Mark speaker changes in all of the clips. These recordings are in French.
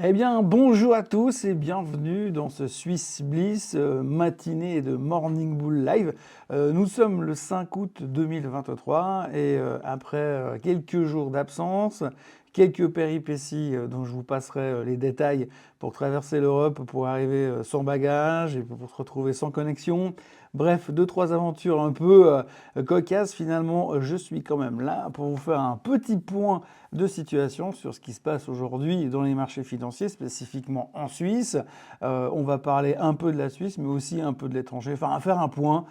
Speaker 1: Eh bien, bonjour à tous et bienvenue dans ce Swiss Bliss matinée de Morning Bull Live. Nous sommes le 5 août 2023 et après quelques jours d'absence, quelques péripéties dont je vous passerai les détails pour traverser l'Europe, pour arriver sans bagage et pour se retrouver sans connexion. Bref, deux, trois aventures un peu cocasses. Finalement, je suis quand même là pour vous faire un petit point de situation sur ce qui se passe aujourd'hui dans les marchés financiers, spécifiquement en Suisse. On va parler un peu de la Suisse, mais aussi un peu de l'étranger. Enfin, faire un point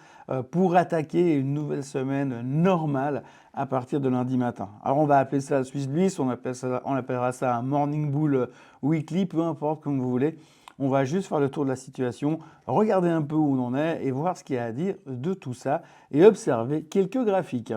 Speaker 1: pour attaquer une nouvelle semaine normale à partir de lundi matin. Alors, on va appeler ça Swiss Bliss, on appellera ça un Morning Bull Weekly, peu importe comme vous voulez. On va juste faire le tour de la situation, regarder un peu où on en est et voir ce qu'il y a à dire de tout ça et observer quelques graphiques.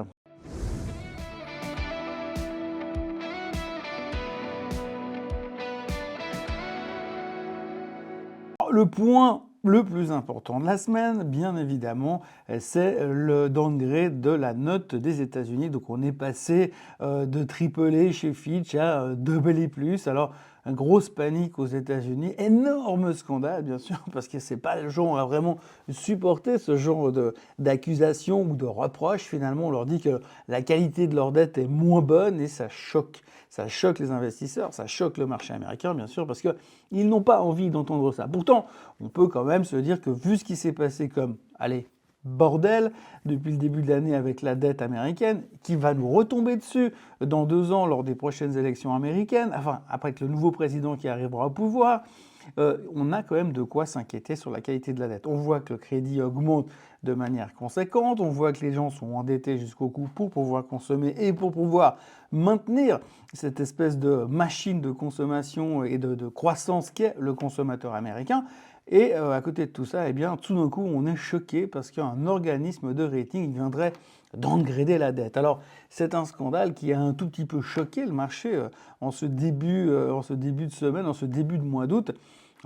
Speaker 1: Le point le plus important de la semaine, bien évidemment, c'est le downgrade de la note des États-Unis. Donc on est passé de AAA chez Fitch à AA+. Alors, une grosse panique aux États-Unis, énorme scandale bien sûr, parce que c'est pas le genre à vraiment supporter ce genre d'accusation ou de reproche. Finalement, on leur dit que la qualité de leur dette est moins bonne et ça choque. Ça choque les investisseurs, ça choque le marché américain, bien sûr, parce qu'ils n'ont pas envie d'entendre ça. Pourtant, on peut quand même se dire que vu ce qui s'est passé comme, allez, bordel depuis le début de l'année avec la dette américaine, qui va nous retomber dessus dans 2 ans lors des prochaines élections américaines, enfin, après que le nouveau président qui arrivera au pouvoir, on a quand même de quoi s'inquiéter sur la qualité de la dette. On voit que le crédit augmente de manière conséquente, on voit que les gens sont endettés jusqu'au cou pour pouvoir consommer et pour pouvoir maintenir cette espèce de machine de consommation et de croissance qu'est le consommateur américain. Et à côté de tout ça, eh bien, tout d'un coup, on est choqué parce qu'un organisme de rating viendrait downgrader la dette. Alors, c'est un scandale qui a un tout petit peu choqué le marché en ce début de semaine, en ce début de mois d'août.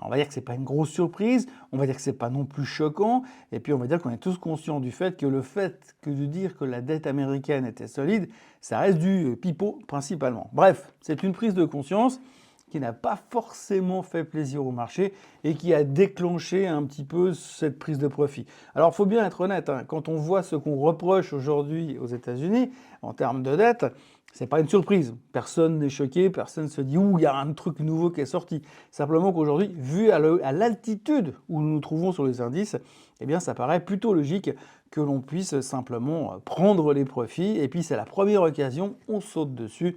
Speaker 1: On va dire que c'est pas une grosse surprise, on va dire que c'est pas non plus choquant, et puis on va dire qu'on est tous conscients du fait que de dire que la dette américaine était solide, ça reste du pipeau principalement. Bref, c'est une prise de conscience qui n'a pas forcément fait plaisir au marché et qui a déclenché un petit peu cette prise de profit. Alors, il faut bien être honnête, hein, quand on voit ce qu'on reproche aujourd'hui aux États-Unis en termes de dette, c'est pas une surprise. Personne n'est choqué, personne se dit ouh, il y a un truc nouveau qui est sorti. Simplement qu'aujourd'hui, vu à l'altitude où nous nous trouvons sur les indices, eh bien, ça paraît plutôt logique que l'on puisse simplement prendre les profits. Et puis, c'est la première occasion, on saute dessus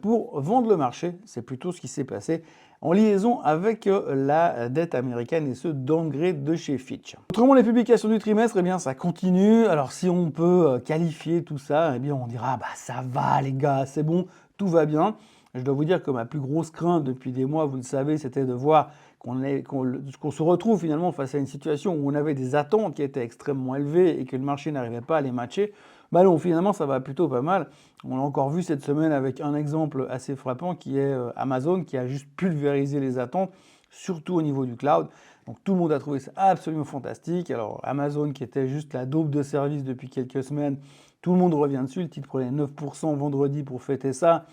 Speaker 1: pour vendre le marché. C'est plutôt ce qui s'est passé en liaison avec la dette américaine et ce downgrade de chez Fitch. Autrement, les publications du trimestre, eh bien, ça continue. Alors, si on peut qualifier tout ça, eh bien, on dira, bah, ça va, les gars, c'est bon, tout va bien. Je dois vous dire que ma plus grosse crainte depuis des mois, vous le savez, c'était de voir qu'on se retrouve finalement face à une situation où on avait des attentes qui étaient extrêmement élevées et que le marché n'arrivait pas à les matcher. Bah non, finalement, ça va plutôt pas mal. On l'a encore vu cette semaine avec un exemple assez frappant qui est Amazon qui a juste pulvérisé les attentes, surtout au niveau du cloud. Donc tout le monde a trouvé ça absolument fantastique. Alors Amazon qui était juste la daube de service depuis quelques semaines, tout le monde revient dessus. Le titre prenait 9% vendredi pour fêter ça.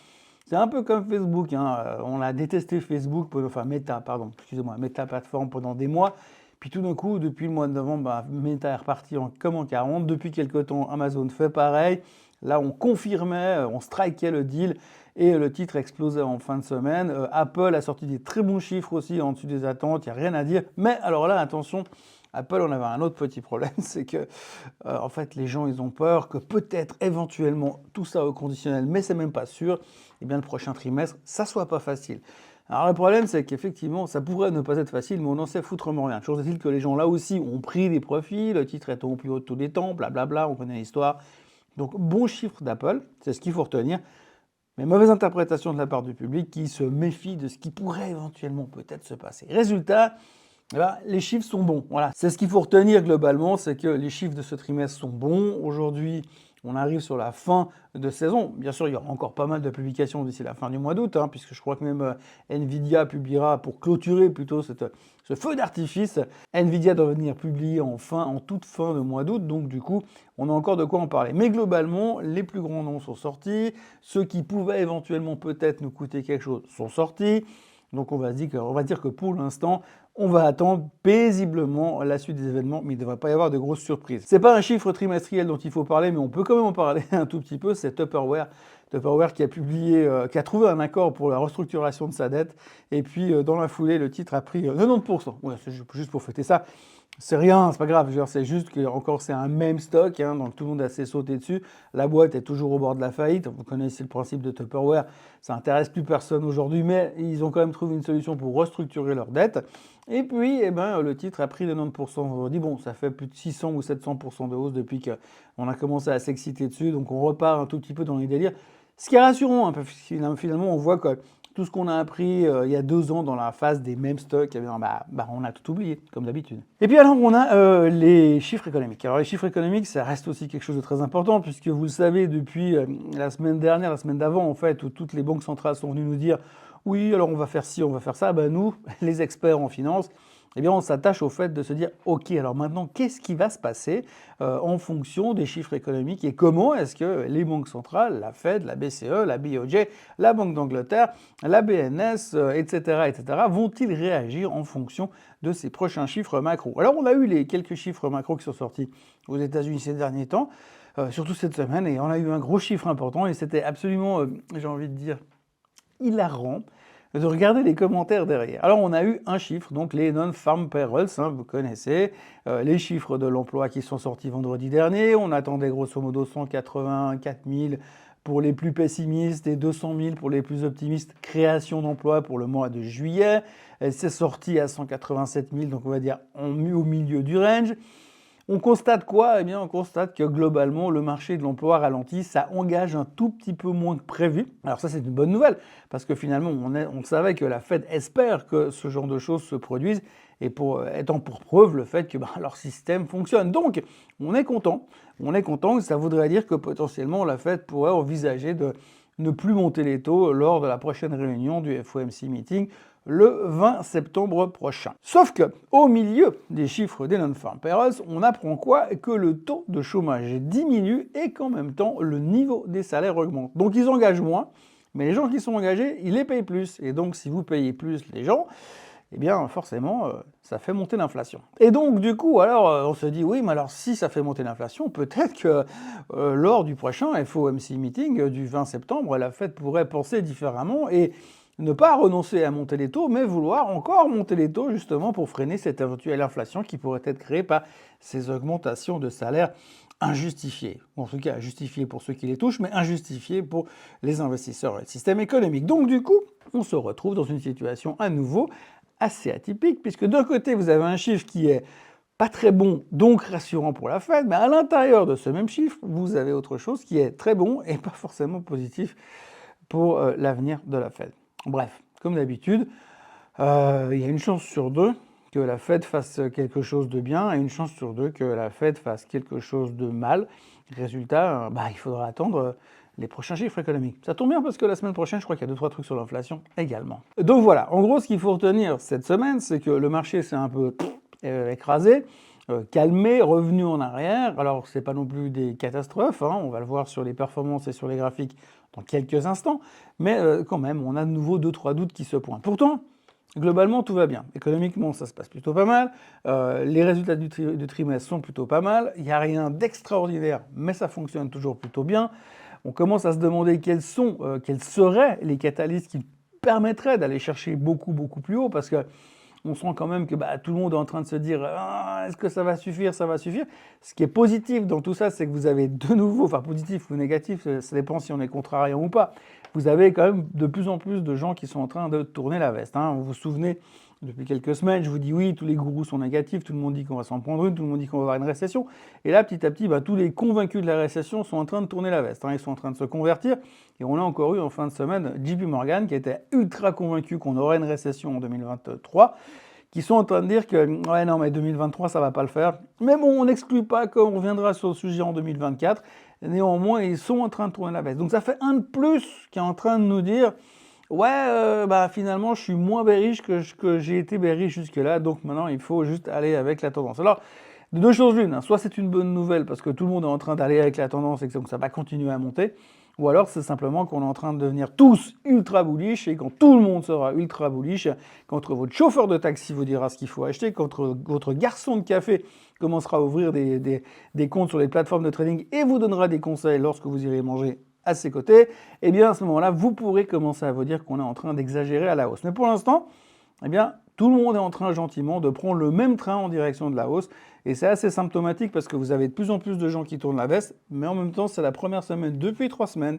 Speaker 1: C'est un peu comme Facebook, hein. On a détesté Facebook, enfin Meta, pardon, excusez-moi, Meta plateforme pendant des mois. Puis tout d'un coup, depuis le mois de novembre, bah, Meta est reparti comme en 40. Depuis quelques temps, Amazon fait pareil. Là, on confirmait, on strikait le deal et le titre explosait en fin de semaine. Apple a sorti des très bons chiffres aussi en dessus des attentes, il n'y a rien à dire. Mais alors là, attention, Apple, on avait un autre petit problème, c'est que en fait, les gens, ils ont peur que peut-être, éventuellement, tout ça au conditionnel, mais c'est même pas sûr, et bien le prochain trimestre, ça soit pas facile. Alors le problème, c'est qu'effectivement, ça pourrait ne pas être facile, mais on n'en sait foutrement rien. Toujours est-il que les gens là aussi ont pris des profits, le titre est au plus haut de tous les temps, blablabla, on connaît l'histoire. Donc bon chiffre d'Apple, c'est ce qu'il faut retenir, mais mauvaise interprétation de la part du public qui se méfie de ce qui pourrait éventuellement peut-être se passer. Résultat, eh ben, les chiffres sont bons. Voilà, c'est ce qu'il faut retenir globalement, c'est que les chiffres de ce trimestre sont bons. Aujourd'hui, on arrive sur la fin de saison. Bien sûr, il y aura encore pas mal de publications d'ici la fin du mois d'août, hein, puisque je crois que même Nvidia publiera pour clôturer plutôt ce feu d'artifice. Nvidia doit venir publier en toute fin de mois d'août, donc du coup, on a encore de quoi en parler. Mais globalement, les plus grands noms sont sortis. Ceux qui pouvaient éventuellement peut-être nous coûter quelque chose sont sortis. Donc on va dire que pour l'instant, on va attendre paisiblement la suite des événements, mais il ne devrait pas y avoir de grosses surprises. C'est pas un chiffre trimestriel dont il faut parler, mais on peut quand même en parler un tout petit peu, c'est Tupperware. Tupperware qui a trouvé un accord pour la restructuration de sa dette, et puis dans la foulée, le titre a pris 90%. Ouais, c'est juste pour fêter ça. C'est rien, c'est pas grave, c'est juste que encore c'est un même stock, hein, donc tout le monde a assez sauté dessus. La boîte est toujours au bord de la faillite, vous connaissez le principe de Tupperware, ça intéresse plus personne aujourd'hui, mais ils ont quand même trouvé une solution pour restructurer leur dette. Et puis, eh ben, le titre a pris 90% vendredi. Bon, ça fait plus de 600 ou 700% de hausse depuis qu'on a commencé à s'exciter dessus, donc on repart un tout petit peu dans les délires. Ce qui est rassurant, hein, parce que finalement, on voit que tout ce qu'on a appris il y a 2 ans dans la phase des mêmes stocks, eh bien, on a tout oublié, comme d'habitude. Et puis alors, on a les chiffres économiques. Alors les chiffres économiques, ça reste aussi quelque chose de très important, puisque vous le savez, depuis la semaine dernière, la semaine d'avant, en fait, où toutes les banques centrales sont venues nous dire « Oui, alors on va faire ci, on va faire ça », ben nous, les experts en finance, eh bien, on s'attache au fait de se dire « Ok, alors maintenant, qu'est-ce qui va se passer en fonction des chiffres économiques et comment est-ce que les banques centrales, la Fed, la BCE, la BOJ, la Banque d'Angleterre, la BNS, etc., vont-ils réagir en fonction de ces prochains chiffres macro ?» Alors, on a eu les quelques chiffres macro qui sont sortis aux États-Unis ces derniers temps, surtout cette semaine, et on a eu un gros chiffre important, et c'était absolument, j'ai envie de dire, hilarant de regarder les commentaires derrière. Alors on a eu un chiffre, donc les non-farm payrolls, hein, vous connaissez, les chiffres de l'emploi qui sont sortis vendredi dernier. On attendait grosso modo 184 000 pour les plus pessimistes et 200 000 pour les plus optimistes, création d'emplois pour le mois de juillet. C'est sorti à 187 000, donc on va dire au milieu du range. On constate quoi? Eh bien, on constate que globalement, le marché de l'emploi ralentit, ça engage un tout petit peu moins que prévu. Alors ça, c'est une bonne nouvelle, parce que finalement, on savait que la Fed espère que ce genre de choses se produisent, et étant pour preuve le fait que leur système fonctionne. Donc, on est content, ça voudrait dire que potentiellement, la Fed pourrait envisager de ne plus monter les taux lors de la prochaine réunion du FOMC meeting, le 20 septembre prochain. Sauf que, au milieu des chiffres des non-farm payrolls, on apprend quoi? Que le taux de chômage diminue et qu'en même temps, le niveau des salaires augmente. Donc ils engagent moins, mais les gens qui sont engagés, ils les payent plus. Et donc si vous payez plus les gens, eh bien forcément, ça fait monter l'inflation. Et donc du coup, alors on se dit, oui, mais alors si ça fait monter l'inflation, peut-être que lors du prochain FOMC meeting du 20 septembre, la Fed pourrait penser différemment et ne pas renoncer à monter les taux, mais vouloir encore monter les taux justement pour freiner cette éventuelle inflation qui pourrait être créée par ces augmentations de salaire injustifiées. En tout cas, justifiées pour ceux qui les touchent, mais injustifiées pour les investisseurs et le système économique. Donc du coup, on se retrouve dans une situation à nouveau assez atypique, puisque d'un côté, vous avez un chiffre qui est pas très bon, donc rassurant pour la Fed, mais à l'intérieur de ce même chiffre, vous avez autre chose qui est très bon et pas forcément positif pour l'avenir de la Fed. Bref, comme d'habitude, il y a une chance sur 2 que la Fed fasse quelque chose de bien et une chance sur 2 que la Fed fasse quelque chose de mal. Résultat, il faudra attendre les prochains chiffres économiques. Ça tombe bien parce que la semaine prochaine, je crois qu'il y a 2-3 trucs sur l'inflation également. Donc voilà, en gros, ce qu'il faut retenir cette semaine, c'est que le marché s'est un peu écrasé, calmé, revenu en arrière. Alors, c'est pas non plus des catastrophes, hein, on va le voir sur les performances et sur les graphiques dans quelques instants, mais quand même, on a de nouveau 2-3 doutes qui se pointent. Pourtant, globalement, tout va bien. Économiquement, ça se passe plutôt pas mal. Les résultats du trimestre sont plutôt pas mal. Il n'y a rien d'extraordinaire, mais ça fonctionne toujours plutôt bien. On commence à se demander quels seraient les catalystes qui permettraient d'aller chercher beaucoup plus haut, parce que on sent quand même que tout le monde est en train de se dire « Est-ce que ça va suffire, ça va suffire ?» Ce qui est positif dans tout ça, c'est que vous avez de nouveau, enfin positif ou négatif, ça dépend si on est contrariant ou pas, vous avez quand même de plus en plus de gens qui sont en train de tourner la veste. Hein. Vous vous souvenez, depuis quelques semaines, je vous dis oui, tous les gourous sont négatifs, tout le monde dit qu'on va s'en prendre une, tout le monde dit qu'on va avoir une récession. Et là, petit à petit, tous les convaincus de la récession sont en train de tourner la veste. Hein. Ils sont en train de se convertir. Et on a encore eu en fin de semaine JP Morgan qui était ultra convaincu qu'on aurait une récession en 2023, qui sont en train de dire que ouais non mais 2023 ça va pas le faire. Mais bon, on n'exclut pas qu'on reviendra sur le sujet en 2024. Néanmoins, ils sont en train de tourner la veste. Donc ça fait un de plus qui est en train de nous dire ouais, finalement, je suis moins bearish que j'ai été bearish jusque-là, donc maintenant, il faut juste aller avec la tendance. Alors, de deux choses l'une, hein. Soit c'est une bonne nouvelle parce que tout le monde est en train d'aller avec la tendance et que donc ça va continuer à monter, ou alors c'est simplement qu'on est en train de devenir tous ultra bullish, et quand tout le monde sera ultra bullish, quand votre chauffeur de taxi vous dira ce qu'il faut acheter, quand votre garçon de café commencera à ouvrir des comptes sur les plateformes de trading et vous donnera des conseils lorsque vous irez manger à ses côtés, eh bien à ce moment-là, vous pourrez commencer à vous dire qu'on est en train d'exagérer à la hausse. Mais pour l'instant, eh bien, tout le monde est en train gentiment de prendre le même train en direction de la hausse. Et c'est assez symptomatique parce que vous avez de plus en plus de gens qui tournent la veste, mais en même temps, c'est la première semaine depuis 3 semaines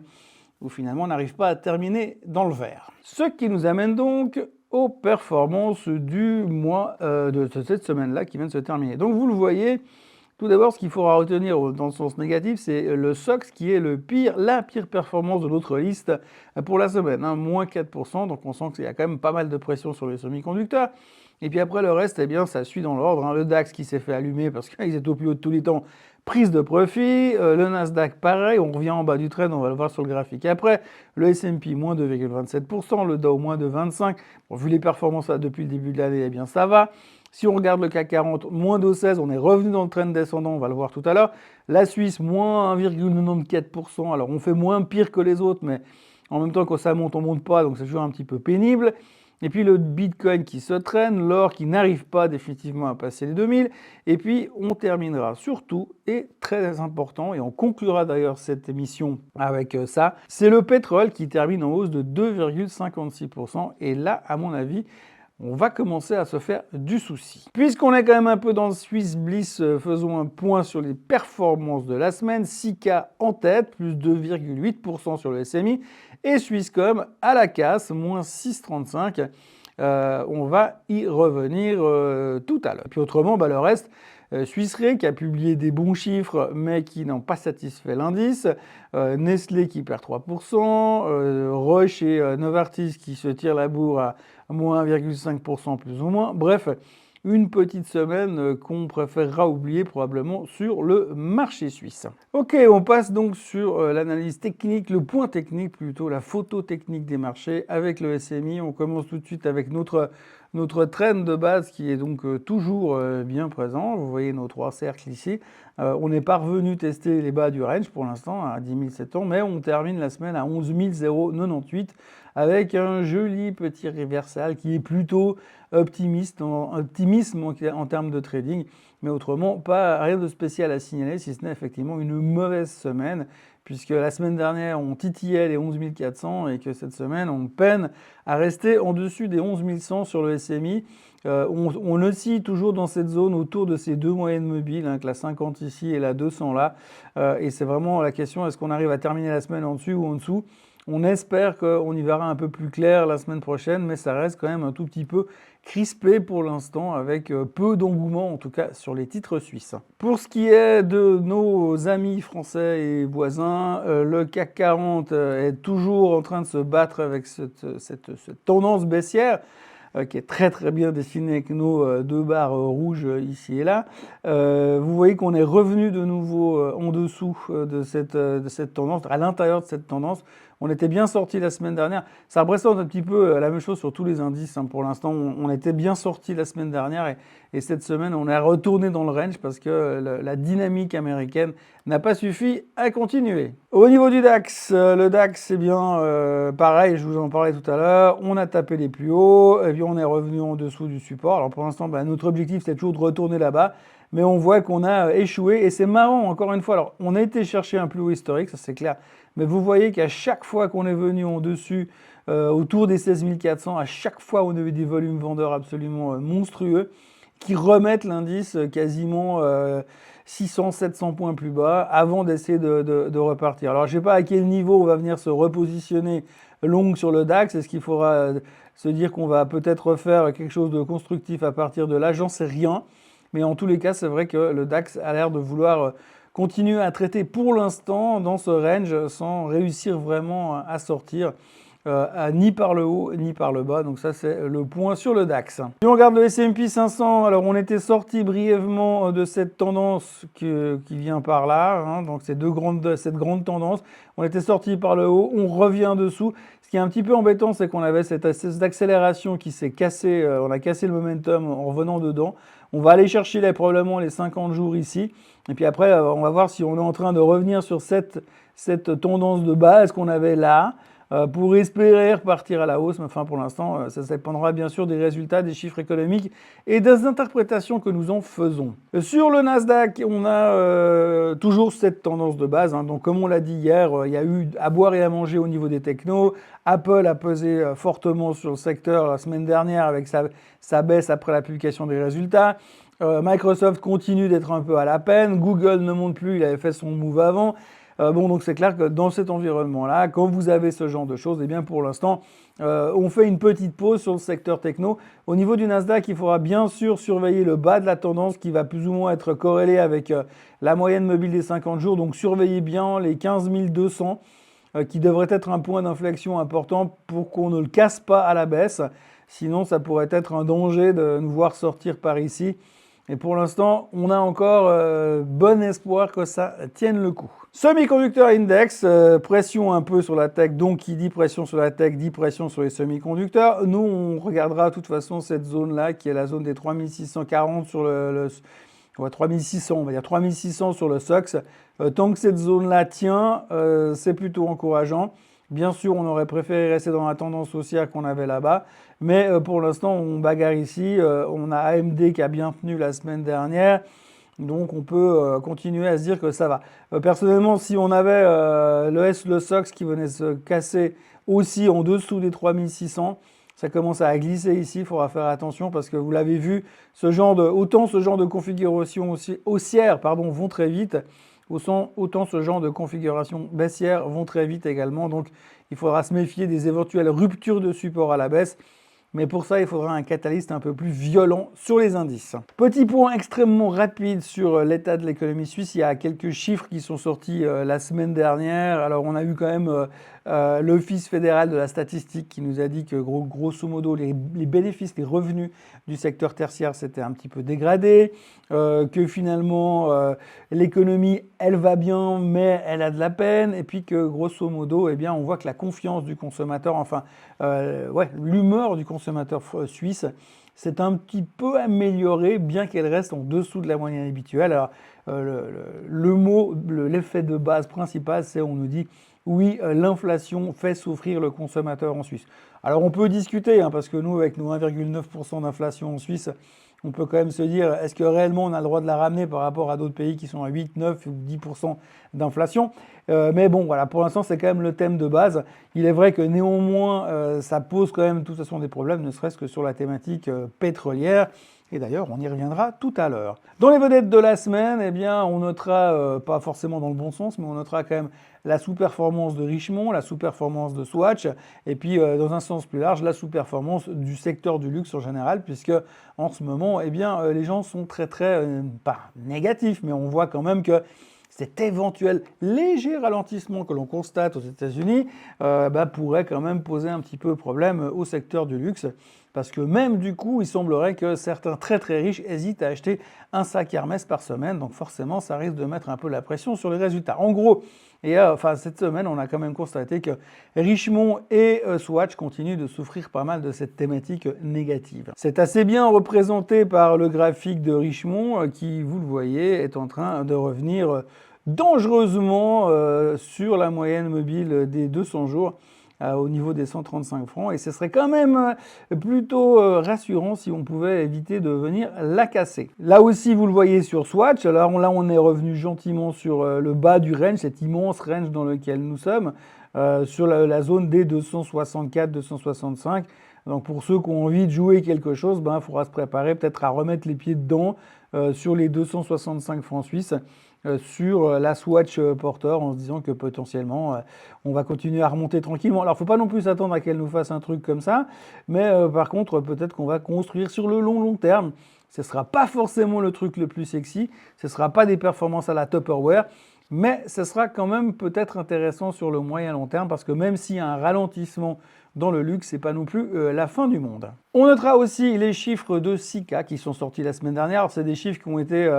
Speaker 1: où finalement on n'arrive pas à terminer dans le vert. Ce qui nous amène donc aux performances du mois de cette semaine-là qui vient de se terminer. Donc vous le voyez, tout d'abord, ce qu'il faudra retenir dans le sens négatif, c'est le SOX qui est la pire performance de notre liste pour la semaine, hein, moins 4%, donc on sent qu'il y a quand même pas mal de pression sur les semi-conducteurs. Et puis après le reste, eh bien, ça suit dans l'ordre, hein. Le DAX qui s'est fait allumer parce qu'ils étaient au plus haut de tous les temps, prise de profit. Le Nasdaq, pareil, on revient en bas du trend, on va le voir sur le graphique après. Le S&P, moins 2,27%, le Dow, moins de 25%. Bon, vu les performances là, depuis le début de l'année, eh bien, ça va. Si on regarde le CAC 40, moins 2,16, on est revenu dans le trend descendant, on va le voir tout à l'heure. La Suisse, moins 1,94%. Alors, on fait moins pire que les autres, mais en même temps, quand ça monte, on monte pas, donc c'est toujours un petit peu pénible. Et puis le Bitcoin qui se traîne, l'or qui n'arrive pas définitivement à passer les 2000. Et puis on terminera surtout, et très important, et on conclura d'ailleurs cette émission avec ça, c'est le pétrole qui termine en hausse de 2,56%. Et là, à mon avis, on va commencer à se faire du souci. Puisqu'on est quand même un peu dans le Swiss Bliss, faisons un point sur les performances de la semaine. Sika en tête, plus 2,8% sur le SMI. Et Swisscom à la casse, moins 6,35. On va y revenir tout à l'heure. Puis autrement, le reste, Swiss Re qui a publié des bons chiffres mais qui n'ont pas satisfait l'indice, Nestlé qui perd 3%, Roche et Novartis qui se tirent la bourre à moins 1,5% plus ou moins. Bref, une petite semaine qu'on préférera oublier probablement sur le marché suisse. Ok, on passe donc sur l'analyse technique, le point technique plutôt, la photo technique des marchés avec le SMI. On commence tout de suite avec notre trend de base qui est donc toujours bien présent. Vous voyez nos 3 cercles ici. On n'est pas revenu tester les bas du range pour l'instant à 10 700, mais on termine la semaine à 11 098 avec un joli petit reversal qui est plutôt optimisme en termes de trading, mais autrement rien de spécial à signaler, si ce n'est effectivement une mauvaise semaine, puisque la semaine dernière on titillait les 11 400 et que cette semaine on peine à rester en dessus des 11 100 sur le SMI. On oscille toujours dans cette zone autour de ces deux moyennes mobiles, hein, que la 50 ici et la 200 là, et c'est vraiment la question, est-ce qu'on arrive à terminer la semaine en dessus ou en dessous? On espère qu'on y verra un peu plus clair la semaine prochaine, mais ça reste quand même un tout petit peu crispé pour l'instant, avec peu d'engouement en tout cas sur les titres suisses. Pour ce qui est de nos amis français et voisins, le CAC 40 est toujours en train de se battre avec cette tendance baissière, qui est très très bien dessinée avec nos 2 barres rouges ici et là. Vous voyez qu'on est revenu de nouveau en dessous de cette tendance, à l'intérieur de cette tendance. On était bien sorti la semaine dernière. Ça représente un petit peu la même chose sur tous les indices, hein. Pour l'instant, on était bien sorti la semaine dernière et cette semaine, on est retourné dans le range parce que la dynamique américaine n'a pas suffi à continuer. Au niveau du DAX, le DAX, c'est bien pareil, je vous en parlais tout à l'heure. On a tapé les plus hauts et puis on est revenu en dessous du support. Alors pour l'instant, notre objectif, c'est toujours de retourner là-bas. Mais on voit qu'on a échoué et c'est marrant, encore une fois. Alors, on a été chercher un plus haut historique, ça c'est clair. Mais vous voyez qu'à chaque fois qu'on est venu en dessus, autour des 16 400, à chaque fois on a eu des volumes vendeurs absolument monstrueux qui remettent l'indice quasiment 600, 700 points plus bas avant d'essayer de repartir. Alors, je ne sais pas à quel niveau on va venir se repositionner long sur le DAX. Est-ce qu'il faudra se dire qu'on va peut-être refaire quelque chose de constructif à partir de là? J'en sais rien. Mais en tous les cas, c'est vrai que le DAX a l'air de vouloir continuer à traiter pour l'instant dans ce range sans réussir vraiment à sortir ni par le haut ni par le bas. Donc ça, c'est le point sur le DAX. Si on regarde le S&P 500, alors on était sorti brièvement de cette tendance qui vient par là, hein, donc cette grande tendance. On était sorti par le haut, on revient dessous. Ce qui est un petit peu embêtant, c'est qu'on avait cette accélération qui s'est cassée, on a cassé le momentum en revenant dedans. On va aller chercher probablement les 50 jours ici. Et puis après, on va voir si on est en train de revenir sur cette tendance de base qu'on avait là, pour espérer repartir à la hausse. Mais enfin, pour l'instant, ça dépendra bien sûr des résultats, des chiffres économiques et des interprétations que nous en faisons. Sur le Nasdaq, on a toujours cette tendance de base. Donc, comme on l'a dit hier, il y a eu à boire et à manger au niveau des technos. Apple a pesé fortement sur le secteur la semaine dernière avec sa baisse après la publication des résultats. Microsoft continue d'être un peu à la peine. Google ne monte plus, il avait fait son move avant. Donc c'est clair que dans cet environnement-là, quand vous avez ce genre de choses, eh bien pour l'instant, on fait une petite pause sur le secteur techno. Au niveau du Nasdaq, il faudra bien sûr surveiller le bas de la tendance qui va plus ou moins être corrélé avec la moyenne mobile des 50 jours. Donc surveillez bien les 15 200 qui devrait être un point d'inflexion important pour qu'on ne le casse pas à la baisse. Sinon, ça pourrait être un danger de nous voir sortir par ici. Et pour l'instant, on a encore bon espoir que ça tienne le coup. Semi-conducteur index, pression un peu sur la tech. Donc, qui dit pression sur la tech, dit pression sur les semi-conducteurs. Nous, on regardera de toute façon cette zone-là, qui est la zone des 3640 sur ouais, 3600, on va dire 3600 sur le SOX. Tant que cette zone-là tient, c'est plutôt encourageant. Bien sûr, on aurait préféré rester dans la tendance haussière qu'on avait là-bas. Mais pour l'instant, on bagarre ici. On a AMD qui a bien tenu la semaine dernière. Donc, on peut continuer à se dire que ça va. Personnellement, si on avait le SOX qui venait se casser aussi en dessous des 3600, ça commence à glisser ici. Il faudra faire attention parce que vous l'avez vu, autant ce genre de configuration haussière vont très vite. Autant ce genre de configuration baissière vont très vite également. Donc, il faudra se méfier des éventuelles ruptures de support à la baisse. Mais pour ça, il faudra un catalyste un peu plus violent sur les indices. Petit point extrêmement rapide sur l'état de l'économie suisse. Il y a quelques chiffres qui sont sortis la semaine dernière. Alors, on a eu quand même l'Office fédéral de la statistique qui nous a dit que grosso modo, les bénéfices, les revenus du secteur tertiaire s'étaient un petit peu dégradés, que finalement, l'économie, elle va bien, mais elle a de la peine, et puis que grosso modo, eh bien, on voit que la confiance du consommateur, l'humeur du consommateur suisse s'est un petit peu améliorée, bien qu'elle reste en dessous de la moyenne habituelle. Alors, l'effet de base principal, c'est on nous dit oui, l'inflation fait souffrir le consommateur en Suisse. Alors on peut discuter, parce que nous, avec nos 1,9% d'inflation en Suisse, on peut quand même se dire, est-ce que réellement on a le droit de la ramener par rapport à d'autres pays qui sont à 8, 9 ou 10% d'inflation? Mais bon, voilà, pour l'instant, c'est quand même le thème de base. Il est vrai que néanmoins, ça pose quand même de toute façon des problèmes, ne serait-ce que sur la thématique pétrolière. Et d'ailleurs, on y reviendra tout à l'heure. Dans les vedettes de la semaine, eh bien, on notera, pas forcément dans le bon sens, mais on notera quand même la sous-performance de Richemont, la sous-performance de Swatch, et puis dans un sens plus large, la sous-performance du secteur du luxe en général, puisque en ce moment, eh bien, les gens sont très, pas négatifs, mais on voit quand même que cet éventuel léger ralentissement que l'on constate aux États-Unis pourrait quand même poser un petit peu problème au secteur du luxe. Parce que même du coup, il semblerait que certains très riches hésitent à acheter un sac Hermès par semaine. Donc forcément, ça risque de mettre un peu la pression sur les résultats. En gros, cette semaine, on a quand même constaté que Richemont et Swatch continuent de souffrir pas mal de cette thématique négative. C'est assez bien représenté par le graphique de Richemont qui, vous le voyez, est en train de revenir dangereusement sur la moyenne mobile des 200 jours. Au niveau des 135 francs. Et ce serait quand même plutôt rassurant si on pouvait éviter de venir la casser. Là aussi, vous le voyez sur Swatch. Alors là, on est revenu gentiment sur le bas du range, cet immense range dans lequel nous sommes, sur la zone des 264-265. Donc pour ceux qui ont envie de jouer quelque chose, il faudra se préparer peut-être à remettre les pieds dedans sur les 265 francs suisses. Sur la Swatch Porter en se disant que potentiellement on va continuer à remonter tranquillement. Alors faut pas non plus s'attendre à qu'elle nous fasse un truc comme ça, mais par contre peut-être qu'on va construire sur le long terme. Ce sera pas forcément le truc le plus sexy, ce sera pas des performances à la Tupperware, mais ce sera quand même peut-être intéressant sur le moyen long terme parce que même s'il y a un ralentissement dans le luxe, c'est pas non plus la fin du monde. On notera aussi les chiffres de Sika qui sont sortis la semaine dernière. C'est des chiffres qui ont été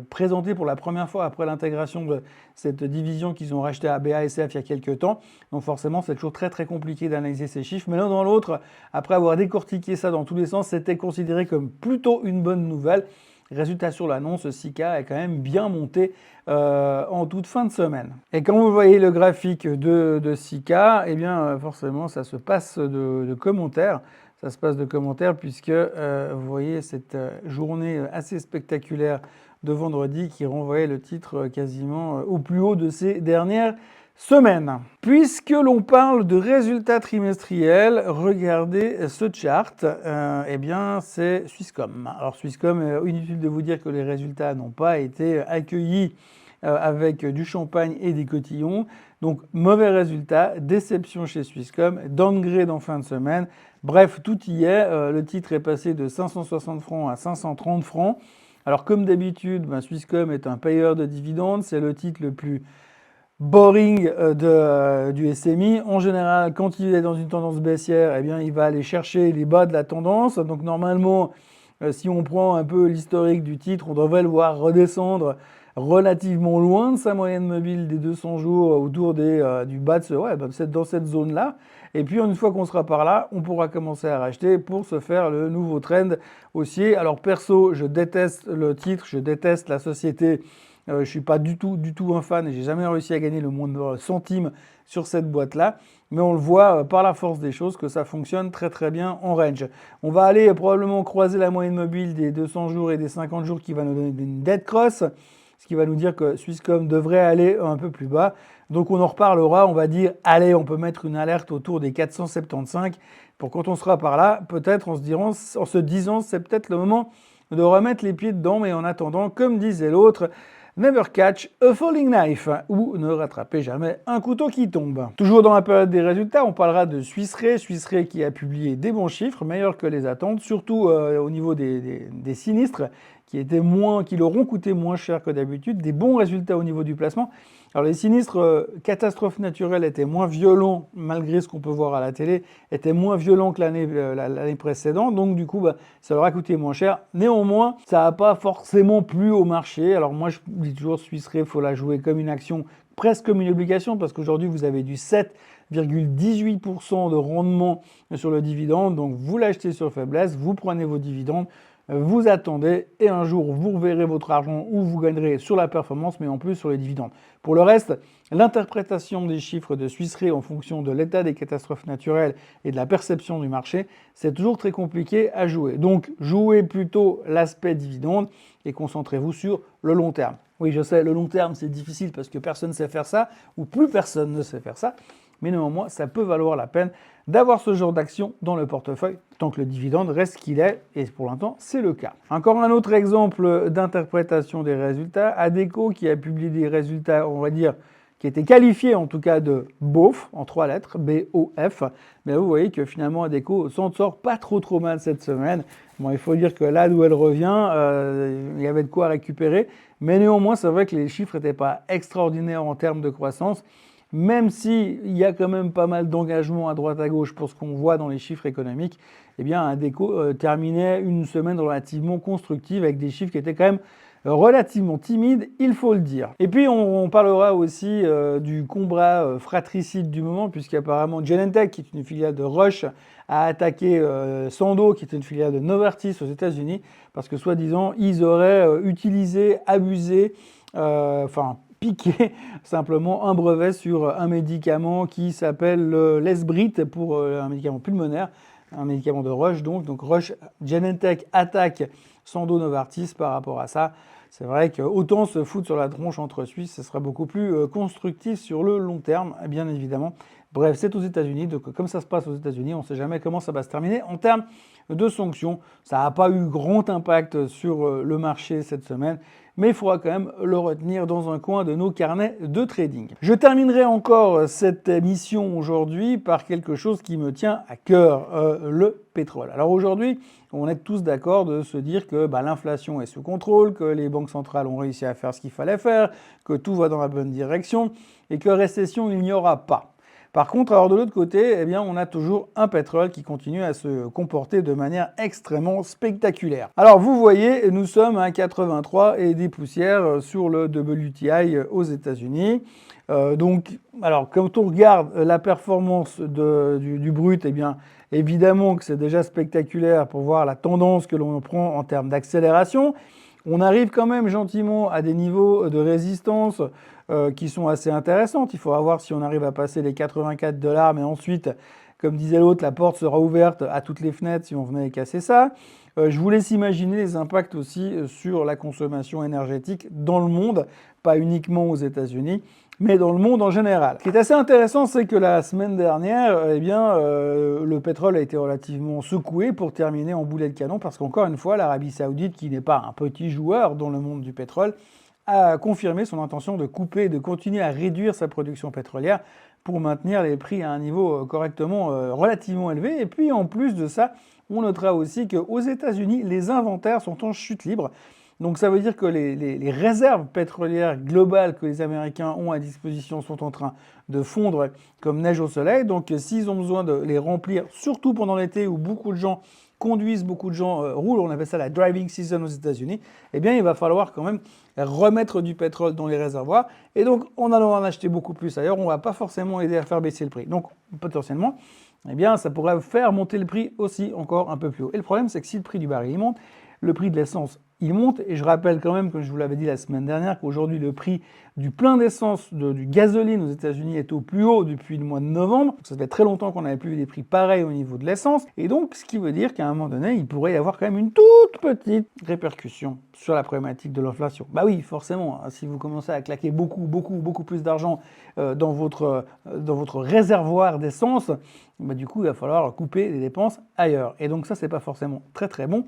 Speaker 1: présentés pour la première fois après l'intégration de cette division qu'ils ont rachetée à BASF il y a quelques temps. Donc forcément, c'est toujours très compliqué d'analyser ces chiffres. Mais l'un dans l'autre, après avoir décortiqué ça dans tous les sens, c'était considéré comme plutôt une bonne nouvelle. Résultat sur l'annonce, Sika est quand même bien monté en toute fin de semaine. Et quand vous voyez le graphique de Sika, eh bien forcément ça se passe de commentaires. Ça se passe de commentaires puisque vous voyez cette journée assez spectaculaire de vendredi qui renvoyait le titre quasiment au plus haut de ces dernières semaine. Puisque l'on parle de résultats trimestriels, regardez ce chart, eh bien c'est Swisscom. Alors Swisscom, inutile de vous dire que les résultats n'ont pas été accueillis avec du champagne et des cotillons. Donc mauvais résultat, déception chez Swisscom, downgrade en fin de semaine. Bref, tout y est. Le titre est passé de 560 francs à 530 francs. Alors comme d'habitude, Swisscom est un payeur de dividendes, c'est le titre le plus boring du SMI. En général, quand il est dans une tendance baissière, eh bien, il va aller chercher les bas de la tendance. Donc normalement, si on prend un peu l'historique du titre, on devrait le voir redescendre relativement loin de sa moyenne mobile des 200 jours autour du bas de dans cette zone-là. Et puis une fois qu'on sera par là, on pourra commencer à racheter pour se faire le nouveau trend haussier. Alors perso, je déteste le titre, je déteste la société. Je suis pas du tout un fan et j'ai jamais réussi à gagner le moindre centime sur cette boîte-là. Mais on le voit par la force des choses que ça fonctionne très bien en range. On va aller probablement croiser la moyenne mobile des 200 jours et des 50 jours qui va nous donner une dead cross, ce qui va nous dire que Swisscom devrait aller un peu plus bas. Donc on en reparlera, on va dire, allez, on peut mettre une alerte autour des 475 pour quand on sera par là, peut-être en se disant c'est peut-être le moment de remettre les pieds dedans, mais en attendant, comme disait l'autre, never catch a falling knife, ou ne rattrapez jamais un couteau qui tombe. Toujours dans la période des résultats, on parlera de Swiss Re qui a publié des bons chiffres, meilleurs que les attentes, surtout au niveau des sinistres, qui leur ont coûté moins cher que d'habitude, des bons résultats au niveau du placement. Alors les sinistres catastrophes naturelles étaient moins violents, malgré ce qu'on peut voir à la télé, étaient moins violents que l'année précédente, donc du coup ça leur a coûté moins cher. Néanmoins, ça n'a pas forcément plu au marché. Alors moi je dis toujours Swiss Re, il faut la jouer comme une action, presque comme une obligation, parce qu'aujourd'hui vous avez du 7,18% de rendement sur le dividende, donc vous l'achetez sur faiblesse, vous prenez vos dividendes, vous attendez et un jour vous reverrez votre argent ou vous gagnerez sur la performance mais en plus sur les dividendes. Pour le reste, l'interprétation des chiffres de Swiss Re en fonction de l'état des catastrophes naturelles et de la perception du marché, c'est toujours très compliqué à jouer. Donc jouez plutôt l'aspect dividende et concentrez-vous sur le long terme. Oui, je sais, le long terme c'est difficile parce que personne ne sait faire ça ou plus personne ne sait faire ça. Mais néanmoins, ça peut valoir la peine d'avoir ce genre d'action dans le portefeuille tant que le dividende reste qu'il est, et pour l'instant, c'est le cas. Encore un autre exemple d'interprétation des résultats, Adecco qui a publié des résultats, on va dire, qui étaient qualifiés en tout cas de BOF, en 3 lettres, B-O-F, mais vous voyez que finalement Adecco s'en sort pas trop mal cette semaine. Bon, il faut dire que là d'où elle revient, il y avait de quoi récupérer, mais néanmoins, c'est vrai que les chiffres n'étaient pas extraordinaires en termes de croissance, même s'il y a quand même pas mal d'engagement à droite à gauche pour ce qu'on voit dans les chiffres économiques, eh bien Adecco terminait une semaine relativement constructive avec des chiffres qui étaient quand même relativement timides, il faut le dire. Et puis on parlera aussi du combat fratricide du moment, puisqu'apparemment Genentech, qui est une filiale de Roche, a attaqué Sandoz, qui est une filiale de Novartis aux États-Unis, parce que soi-disant ils auraient utilisé, abusé, piqué simplement un brevet sur un médicament qui s'appelle l'Esbrit pour un médicament pulmonaire, un médicament de Roche donc Roche Genentech attaque Sandoz Novartis par rapport à ça. C'est vrai qu'autant se foutre sur la tronche entre Suisses, ce sera beaucoup plus constructif sur le long terme, bien évidemment. Bref, c'est aux États-Unis, donc comme ça se passe aux États-Unis, on ne sait jamais comment ça va se terminer. En termes de sanctions, ça n'a pas eu grand impact sur le marché cette semaine, mais il faudra quand même le retenir dans un coin de nos carnets de trading. Je terminerai encore cette émission aujourd'hui par quelque chose qui me tient à cœur, le pétrole. Alors aujourd'hui, on est tous d'accord de se dire que l'inflation est sous contrôle, que les banques centrales ont réussi à faire ce qu'il fallait faire, que tout va dans la bonne direction et que récession il n'y aura pas. Par contre, alors de l'autre côté, eh bien, on a toujours un pétrole qui continue à se comporter de manière extrêmement spectaculaire. Alors vous voyez, nous sommes à 83 et des poussières sur le WTI aux États-Unis. Donc, alors quand on regarde la performance du brut, eh bien, évidemment que c'est déjà spectaculaire pour voir la tendance que l'on prend en termes d'accélération. On arrive quand même gentiment à des niveaux de résistance qui sont assez intéressantes. Il faudra voir si on arrive à passer les 84 $, mais ensuite, comme disait l'autre, la porte sera ouverte à toutes les fenêtres si on venait casser ça. Je vous laisse imaginer les impacts aussi sur la consommation énergétique dans le monde, pas uniquement aux États-Unis, mais dans le monde en général. Ce qui est assez intéressant, c'est que la semaine dernière, le pétrole a été relativement secoué pour terminer en boulet de canon, parce qu'encore une fois, l'Arabie Saoudite, qui n'est pas un petit joueur dans le monde du pétrole, a confirmé son intention de couper et de continuer à réduire sa production pétrolière pour maintenir les prix à un niveau correctement relativement élevé. Et puis en plus de ça, on notera aussi qu'aux États-Unis, les inventaires sont en chute libre. Donc ça veut dire que les réserves pétrolières globales que les Américains ont à disposition sont en train de fondre comme neige au soleil. Donc s'ils ont besoin de les remplir, surtout pendant l'été où beaucoup de gens conduisent, beaucoup de gens roulent, on appelle ça la driving season aux États-Unis, eh bien il va falloir quand même remettre du pétrole dans les réservoirs. Et donc en allant en acheter beaucoup plus ailleurs, on ne va pas forcément aider à faire baisser le prix. Donc potentiellement, eh bien ça pourrait faire monter le prix aussi encore un peu plus haut. Et le problème, c'est que si le prix du baril monte, le prix de l'essence il monte. Et je rappelle quand même, comme je vous l'avais dit la semaine dernière, qu'aujourd'hui le prix du plein d'essence, du gasoline aux États-Unis est au plus haut depuis le mois de novembre. Donc ça fait très longtemps qu'on n'avait plus vu des prix pareils au niveau de l'essence. Et donc, ce qui veut dire qu'à un moment donné, il pourrait y avoir quand même une toute petite répercussion sur la problématique de l'inflation. Bah oui, forcément, hein, si vous commencez à claquer beaucoup plus d'argent dans votre réservoir d'essence, bah du coup, il va falloir couper les dépenses ailleurs. Et donc ça, c'est pas forcément très bon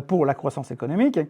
Speaker 1: pour la croissance économique.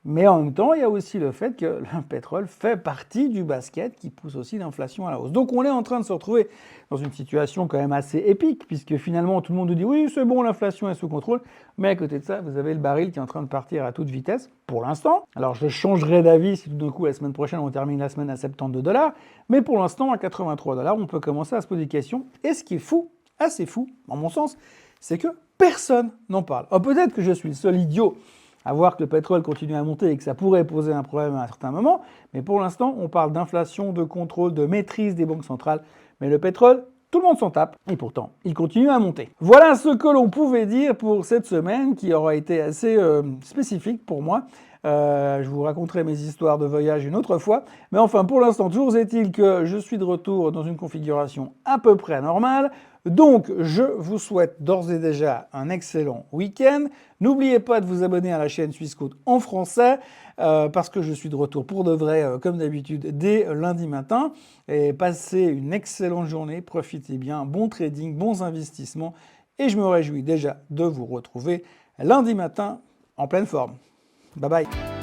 Speaker 1: Mais en même temps, il y a aussi le fait que le pétrole fait partie du basket qui pousse aussi l'inflation à la hausse. Donc on est en train de se retrouver dans une situation quand même assez épique, puisque finalement tout le monde nous dit oui, c'est bon, l'inflation est sous contrôle, mais à côté de ça, vous avez le baril qui est en train de partir à toute vitesse, pour l'instant. Alors je changerai d'avis si tout d'un coup la semaine prochaine on termine la semaine à 72 $, mais pour l'instant à 83 $, on peut commencer à se poser des questions. Et ce qui est fou, assez fou, dans mon sens, c'est que personne n'en parle. Alors peut-être que je suis le seul idiot à voir que le pétrole continue à monter et que ça pourrait poser un problème à un certain moment, mais pour l'instant, on parle d'inflation, de contrôle, de maîtrise des banques centrales, mais le pétrole, tout le monde s'en tape, et pourtant, il continue à monter. Voilà ce que l'on pouvait dire pour cette semaine, qui aura été assez spécifique pour moi. Je vous raconterai mes histoires de voyage une autre fois. Mais enfin, pour l'instant, toujours est-il que je suis de retour dans une configuration à peu près normale. Donc, je vous souhaite d'ores et déjà un excellent week-end. N'oubliez pas de vous abonner à la chaîne Swissquote en français, parce que je suis de retour pour de vrai, comme d'habitude, dès lundi matin. Et passez une excellente journée, profitez bien, bon trading, bons investissements. Et je me réjouis déjà de vous retrouver lundi matin en pleine forme. Bye bye.